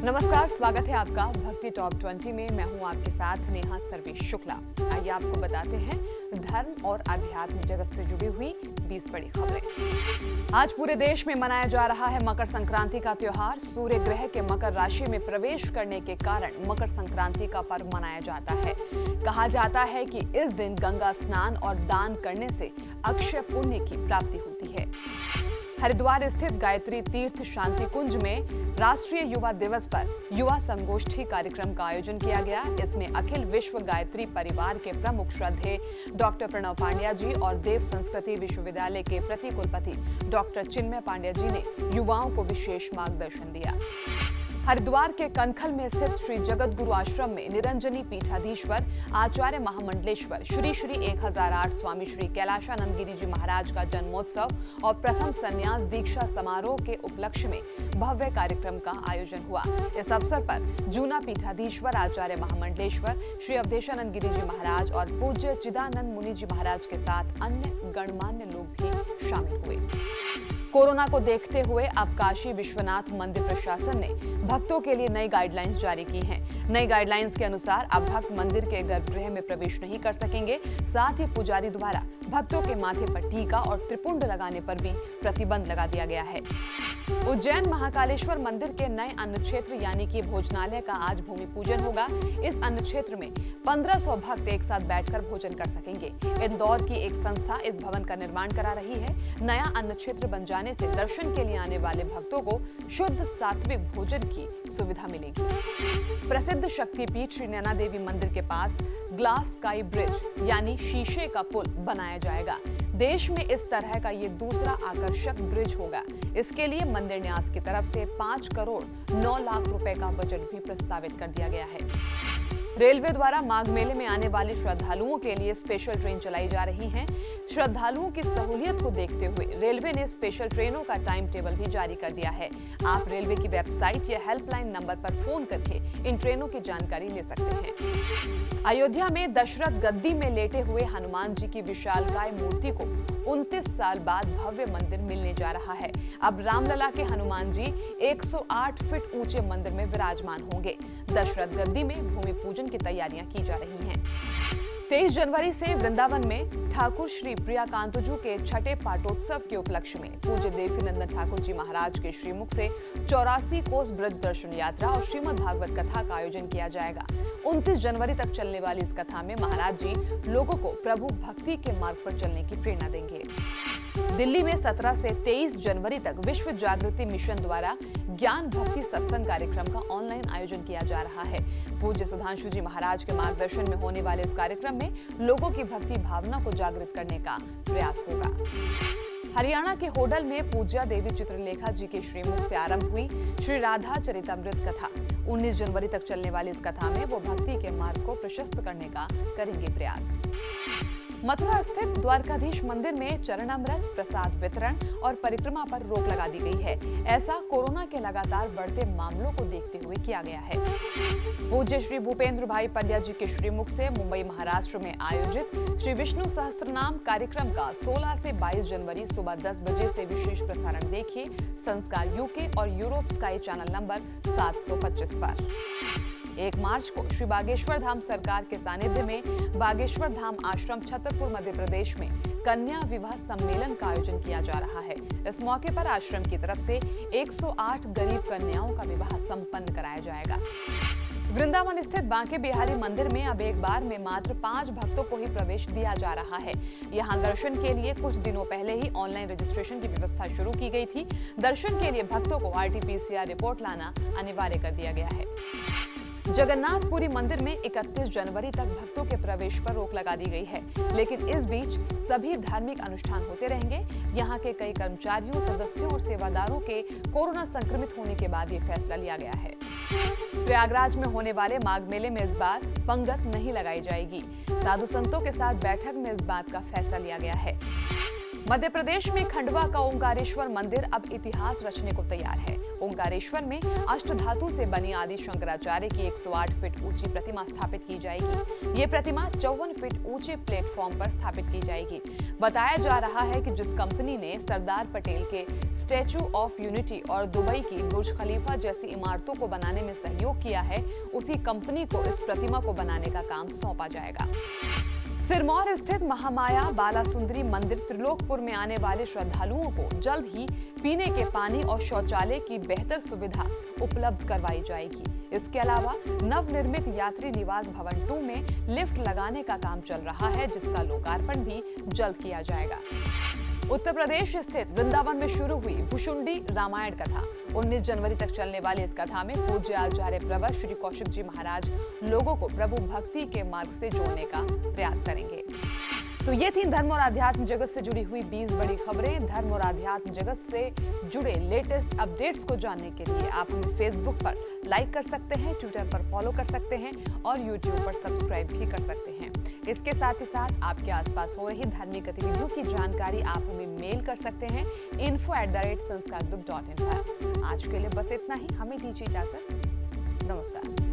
नमस्कार, स्वागत है आपका भक्ति टॉप 20 में। मैं हूं आपके साथ नेहा सर्वेश शुक्ला। आइए आपको बताते हैं धर्म और आध्यात्म जगत से जुड़ी हुई 20 बड़ी खबरें। आज पूरे देश में मनाया जा रहा है मकर संक्रांति का त्योहार। सूर्य ग्रह के मकर राशि में प्रवेश करने के कारण मकर संक्रांति का पर्व मनाया जाता है। कहा जाता है कि इस दिन गंगा स्नान और दान करने से अक्षय पुण्य की प्राप्ति होती है। हरिद्वार स्थित गायत्री तीर्थ शांति कुंज में राष्ट्रीय युवा दिवस पर युवा संगोष्ठी कार्यक्रम का आयोजन किया गया। इसमें अखिल विश्व गायत्री परिवार के प्रमुख श्रद्धेय डॉक्टर प्रणव पांड्या जी और देव संस्कृति विश्वविद्यालय के प्रति कुलपति डॉक्टर चिन्मय पांड्या जी ने युवाओं को विशेष मार्गदर्शन दिया। हरिद्वार के कनखल में स्थित श्री जगत गुरु आश्रम में निरंजनी पीठाधीश्वर आचार्य महामंडलेश्वर श्री श्री 1008 स्वामी श्री कैलाशानंद गिरी जी महाराज का जन्मोत्सव और प्रथम संन्यास दीक्षा समारोह के उपलक्ष्य में भव्य कार्यक्रम का आयोजन हुआ। इस अवसर पर जूना पीठाधीश्वर आचार्य महामंडलेश्वर श्री अवधेशानंद गिरी जी महाराज और पूज्य चिदानंद मुनि जी महाराज के साथ अन्य गणमान्य लोग भी शामिल हुए। कोरोना को देखते हुए अब काशी विश्वनाथ मंदिर प्रशासन ने भक्तों के लिए नई गाइडलाइंस जारी की हैं। नई गाइडलाइंस के अनुसार अब भक्त मंदिर के गर्भगृह में प्रवेश नहीं कर सकेंगे। साथ ही पुजारी द्वारा भक्तों के माथे पर टीका और त्रिपुंड लगाने पर भी प्रतिबंध लगा दिया गया है। उज्जैन महाकालेश्वर मंदिर के नए अन्न क्षेत्र यानी कि भोजनालय का आज भूमि पूजन होगा। इस अन्न क्षेत्र में 1500 भक्त एक साथ बैठकर भोजन कर सकेंगे। इंदौर की एक संस्था इस भवन का निर्माण करा रही है। नया अन्न क्षेत्र बन जाने से दर्शन के लिए आने वाले भक्तों को शुद्ध सात्विक भोजन की सुविधा मिलेगी। प्रसिद्ध शक्तिपीठ श्री नैना देवी मंदिर के पास ग्लास स्काई ब्रिज यानी शीशे का पुल बनाया जाएगा। देश में इस तरह का ये दूसरा आकर्षक ब्रिज होगा। इसके लिए मंदिर न्यास की तरफ से 5 करोड़ 9 लाख रुपए का बजट भी प्रस्तावित कर दिया गया है। रेलवे द्वारा माघ मेले में आने वाले श्रद्धालुओं के लिए स्पेशल ट्रेन चलाई जा रही हैं। श्रद्धालुओं की सहूलियत को देखते हुए रेलवे ने स्पेशल ट्रेनों का टाइम टेबल भी जारी कर दिया है। आप रेलवे की वेबसाइट या हेल्पलाइन नंबर पर फोन करके इन ट्रेनों की जानकारी ले सकते हैं। अयोध्या में दशरथ गद्दी में लेटे हुए हनुमान जी की विशालकाय मूर्ति को 29 साल बाद भव्य मंदिर मिलने जा रहा है। अब रामलला के हनुमान जी 108 फीट ऊंचे मंदिर में विराजमान होंगे। दशरथ गद्दी में भूमि पूजन की तैयारियां की जा रही हैं। 23 जनवरी से वृंदावन में ठाकुर श्री प्रियाकांतजू के छठे पाटोत्सव के उपलक्ष्य में पूज्य देवकीनंदन ठाकुर जी महाराज के श्रीमुख से 84 कोस ब्रज दर्शन यात्रा और श्रीमद् भागवत कथा का आयोजन किया जाएगा। 29 जनवरी तक चलने वाली इस कथा में महाराज जी लोगों को प्रभु भक्ति के मार्ग पर चलने की प्रेरणा देंगे। दिल्ली में 17 से 23 जनवरी तक विश्व जागृति मिशन द्वारा ज्ञान भक्ति सत्संग कार्यक्रम का ऑनलाइन आयोजन किया जा रहा है। पूज्य सुधांशु जी महाराज के मार्गदर्शन में होने वाले इस कार्यक्रम में लोगों की भक्ति भावना को जागृत करने का प्रयास होगा। हरियाणा के होडल में पूज्या देवी चित्रलेखा जी के श्रीमुख से आरंभ हुई श्री राधा चरितमृत कथा। 19 जनवरी तक चलने वाली इस कथा में वो भक्ति के मार्ग को प्रशस्त करने का करेंगे प्रयास। मथुरा स्थित द्वारकाधीश मंदिर में चरणामृत प्रसाद वितरण और परिक्रमा पर रोक लगा दी गई है। ऐसा कोरोना के लगातार बढ़ते मामलों को देखते हुए किया गया है। पूज्य श्री भूपेंद्र भाई पंड्या जी के श्रीमुख से मुंबई महाराष्ट्र में आयोजित श्री विष्णु सहस्त्रनाम कार्यक्रम का 16 से 22 जनवरी सुबह 10 बजे से विशेष प्रसारण देखिए संस्कार यूके और यूरोप स्काई चैनल नंबर 725 पर। 1 मार्च को श्री बागेश्वर धाम सरकार के सानिध्य में बागेश्वर धाम आश्रम छतरपुर मध्य प्रदेश में कन्या विवाह सम्मेलन का आयोजन किया जा रहा है। इस मौके पर आश्रम की तरफ से 108 गरीब कन्याओं का विवाह संपन्न कराया जाएगा। वृंदावन स्थित बांके बिहारी मंदिर में अब एक बार में मात्र 5 भक्तों को ही प्रवेश दिया जा रहा है। यहां दर्शन के लिए कुछ दिनों पहले ही ऑनलाइन रजिस्ट्रेशन की व्यवस्था शुरू की गई थी। दर्शन के लिए भक्तों को RT-PCR रिपोर्ट लाना अनिवार्य कर दिया गया है। जगन्नाथपुरी मंदिर में 31 जनवरी तक भक्तों के प्रवेश पर रोक लगा दी गई है, लेकिन इस बीच सभी धार्मिक अनुष्ठान होते रहेंगे। यहाँ के कई कर्मचारियों, सदस्यों और सेवादारों के कोरोना संक्रमित होने के बाद ये फैसला लिया गया है। प्रयागराज में होने वाले माघ मेले में इस बार पंगत नहीं लगाई जाएगी। साधु संतों के साथ बैठक में इस बात का फैसला लिया गया है। मध्य प्रदेश में खंडवा का ओंकारेश्वर मंदिर अब इतिहास रचने को तैयार है। ओंकारेश्वर में अष्टधातु से बनी आदि शंकराचार्य की 108 फीट ऊंची प्रतिमा स्थापित की जाएगी। ये प्रतिमा 54 फीट ऊंचे प्लेटफॉर्म पर स्थापित की जाएगी। बताया जा रहा है कि जिस कंपनी ने सरदार पटेल के स्टैचू ऑफ यूनिटी और दुबई की बुर्ज खलीफा जैसी इमारतों को बनाने में सहयोग किया है, उसी कंपनी को इस प्रतिमा को बनाने का काम सौंपा जाएगा। सिरमौर स्थित महामाया बालासुंदरी मंदिर त्रिलोकपुर में आने वाले श्रद्धालुओं को जल्द ही पीने के पानी और शौचालय की बेहतर सुविधा उपलब्ध करवाई जाएगी। इसके अलावा नवनिर्मित यात्री निवास भवन 2 में लिफ्ट लगाने का काम चल रहा है, जिसका लोकार्पण भी जल्द किया जाएगा। उत्तर प्रदेश स्थित वृंदावन में शुरू हुई भुशुंडी रामायण कथा 19 जनवरी तक चलने वाली इस कथा में पूज्य आचार्य प्रवर श्री कौशिक जी महाराज लोगों को प्रभु भक्ति के मार्ग से जोड़ने का प्रयास करेंगे। तो ये थी धर्म और आध्यात्म जगत से जुड़ी हुई 20 बड़ी खबरें। धर्म और आध्यात्म जगत से जुड़े लेटेस्ट अपडेट्स को जानने के लिए आप हमें फेसबुक पर लाइक कर सकते हैं, ट्विटर पर फॉलो कर सकते हैं और यूट्यूब पर सब्सक्राइब भी कर सकते हैं। इसके साथ ही साथ आपके आसपास हो रही धार्मिक गतिविधियों की जानकारी आप हमें मेल कर सकते हैं info@sanskar group.in पर। आज के लिए बस इतना ही। हमें दीजिए इजाजत। नमस्कार।